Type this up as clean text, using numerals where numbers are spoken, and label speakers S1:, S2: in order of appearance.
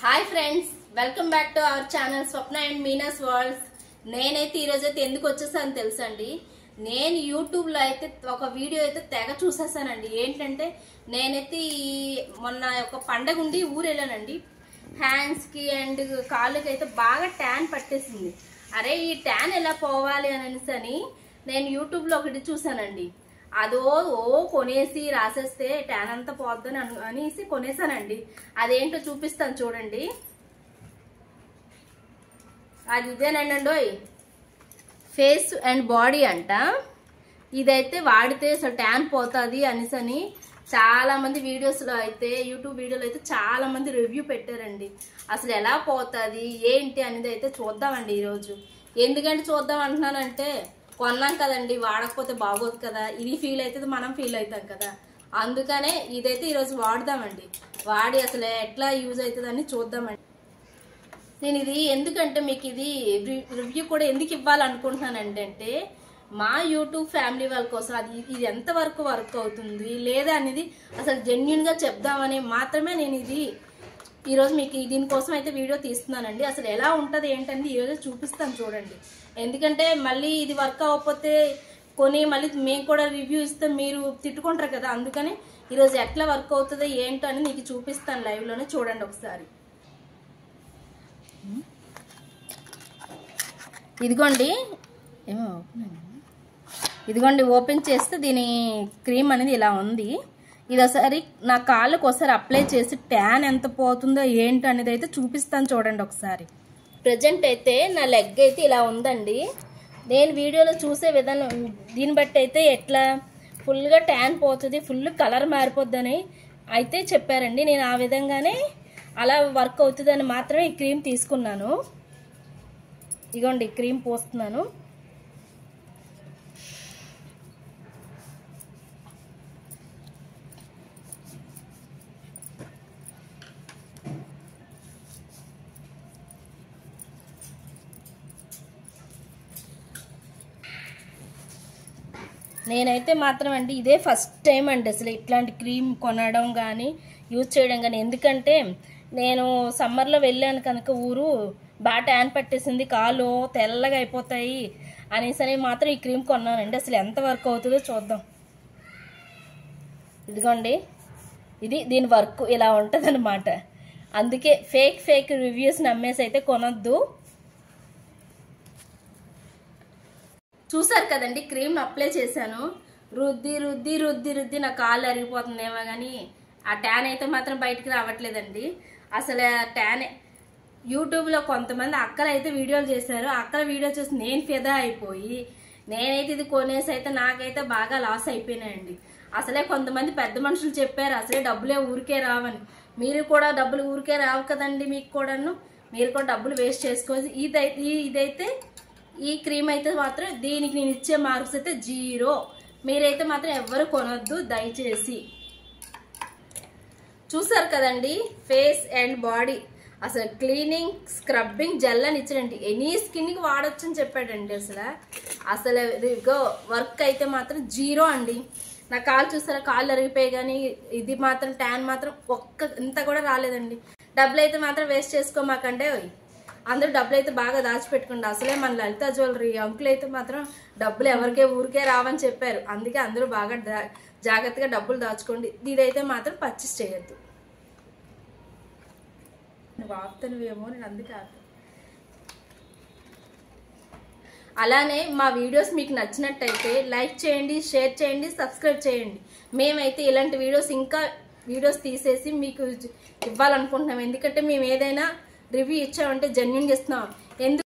S1: Hi friends, welcome back to our channel Swapna and Meena's world's. నేనైతే ఈరోజు అయితే ఎందుకు వచ్చేసాను తెలుసండి. నేను యూట్యూబ్ లో అయితే ఒక వీడియో అయితే తెగ చూసేసానండి. ఏంటంటే నేనైతే మొన్న ఒక పండగ ఉండి ఊరు వెళ్ళానండి. హ్యాండ్స్ కి అండ్ కాళ్ళకి అయితే బాగా ట్యాన్ పట్టేసింది. అరే ఈ ట్యాన్ ఎలా పోవాలి అని నేను యూట్యూబ్ లో ఒకటి చూసానండి. అదో కొనేసి రాసేస్తే ట్యాన్ అంతా పోద్దని అనేసి కొనేసానండి. అదేంటో చూపిస్తాను చూడండి. అది ఇదేనండి, ఫేస్ అండ్ బాడీ అంట. ఇదైతే వాడితే అసలు ట్యాన్ పోతుంది అనేసి చాలా మంది వీడియోస్ లో అయితే యూట్యూబ్ వీడియోలో అయితే చాలా మంది రివ్యూ పెట్టారండి. అసలు ఎలా పోతుంది ఏంటి అనేది అయితే చూద్దామండి ఈరోజు. ఎందుకంటే చూద్దాం అంటున్నానంటే కొన్నాం కదండి, వాడకపోతే బాగోదు కదా. ఇది ఫీల్ అవుతుంది, మనం ఫీల్ అవుతాం కదా. అందుకనే ఇదైతే ఈరోజు వాడదామండి. వాడి అసలు ఎట్లా యూజ్ అవుతుందని చూద్దామండి. నేను ఇది ఎందుకంటే మీకు ఇది రివ్యూ కూడా ఎందుకు ఇవ్వాలనుకుంటున్నానంటే మా యూట్యూబ్ ఫ్యామిలీ వాళ్ళ కోసం ఇది ఎంతవరకు వర్క్ అవుతుంది లేదా అనేది అసలు జెన్యున్ గా చెప్దామని మాత్రమే నేను ఇది ఈరోజు మీకు దీనికోసం అయితే వీడియో తీస్తున్నానండి. అసలు ఎలా ఉంటుంది ఏంటంటే ఈరోజు చూపిస్తాను చూడండి. ఎందుకంటే మళ్ళీ ఇది వర్క్ అవ్వకపోతే కొని మళ్ళీ మేము కూడా రివ్యూ ఇస్తే మీరు తిట్టుకుంటారు కదా. అందుకని ఈరోజు ఎట్లా వర్క్ అవుతుందో ఏంటో అని మీకు చూపిస్తాను లైవ్ లోనే. చూడండి ఒకసారి. ఇదిగోండి ఓపెన్ చేస్తే దీని క్రీమ్ అనేది ఇలా ఉంది. ఇది ఒకసారి నా కాళ్ళకు ఒకసారి అప్లై చేసి ట్యాన్ ఎంత పోతుందో ఏంటో అనేది అయితే చూపిస్తాను చూడండి ఒకసారి. ప్రజెంట్ అయితే నా లెగ్ అయితే ఇలా ఉందండి. నేను వీడియోలో చూసే విధానం దీన్ని బట్టి అయితే ఎట్లా ఫుల్గా ట్యాన్ పోతుంది, ఫుల్ కలర్ మారిపోద్దని అయితే చెప్పారండి. నేను ఆ విధంగానే అలా వర్క్ అవుతుందని మాత్రమే ఈ క్రీమ్ తీసుకున్నాను. ఇదిగోండి క్రీమ్ పోస్తున్నాను. నేనైతే మాత్రం అండి ఇదే ఫస్ట్ టైం అండి అసలు ఇట్లాంటి క్రీమ్ కొనడం కానీ యూజ్ చేయడం కానీ. ఎందుకంటే నేను సమ్మర్లో వెళ్ళాను కనుక ఊరు బాగా ట్యాన్ పట్టేసింది, కాళ్ళు తెల్లగా అయిపోతాయి అనేసి మాత్రం ఈ క్రీమ్ కొన్నానండి. అసలు ఎంత వర్క్ అవుతుందో చూద్దాం. ఇదిగోండి దీని వర్క్ ఇలా ఉంటుంది అనమాట. అందుకే ఫేక్ రివ్యూస్ నమ్మేసి అయితే కొనొద్దు. చూసారు కదండి, క్రీమ్ అప్లై చేశాను. రుద్ది రుద్ది రుద్ది రుద్ది నా కాళ్ళు అరిగిపోతుందేమో కానీ ఆ ట్యాన్ అయితే మాత్రం బయటికి రావట్లేదండి. అసలు ట్యాన్ యూట్యూబ్లో కొంతమంది అక్కలు అయితే వీడియోలు చేశారు. అక్కల వీడియో చూసి నేను ఫిదా అయిపోయి నేనైతే ఇది కొనేసి అయితే నాకైతే బాగా లాస్ అయిపోయినాయండి. అసలే కొంతమంది పెద్ద మనుషులు చెప్పారు అసలే డబ్బులే ఊరికే రావని. మీరు కూడా డబ్బులు ఊరికే రావు కదండి, మీకు కూడాను మీరు కూడా డబ్బులు వేస్ట్ చేసుకోవచ్చు. ఇదైతే ఈ క్రీమ్ అయితే మాత్రం దీనికి నేను ఇచ్చే మార్క్స్ అయితే 0. మీరైతే మాత్రం ఎవ్వరు కొనొద్దు దయచేసి. చూసారు కదండి, ఫేస్ అండ్ బాడీ అసలు క్లీనింగ్ స్క్రబ్బింగ్ జెల్ అని ఇచ్చాడండి. ఎనీ స్కిన్కి వాడచ్చు అని చెప్పాడండి. అసలు వర్క్ అయితే మాత్రం 0 అండి. నా కాళ్ళు చూసారా, కాళ్ళు అరిగిపోయి కానీ ఇది మాత్రం ట్యాన్ మాత్రం ఇంత కూడా రాలేదండి. డబ్బులు అయితే మాత్రం వేస్ట్ చేసుకోమాకంటే. అందరూ డబ్బులు అయితే బాగా దాచిపెట్టుకోండి. అసలే మన లలిత జ్యువెలరీ అంకులు అయితే మాత్రం డబ్బులు ఎవరికే ఊరికే రావని చెప్పారు. అందుకే అందరూ బాగా జాగ్రత్తగా డబ్బులు దాచుకోండి. ఇదైతే మాత్రం పర్చేస్ చేయొద్దు. వాపుతానువేమో నేను అందుకే అలానే మా వీడియోస్ మీకు నచ్చినట్టయితే లైక్ చేయండి, షేర్ చేయండి, సబ్స్క్రైబ్ చేయండి. మేమైతే ఇలాంటి ఇంకా వీడియోస్ తీసేసి మీకు ఇవ్వాలనుకుంటున్నాం. ఎందుకంటే మేము ఏదైనా రివ్యూ ఇచ్చామంటే జెన్యున్గా ఇస్తున్నాం.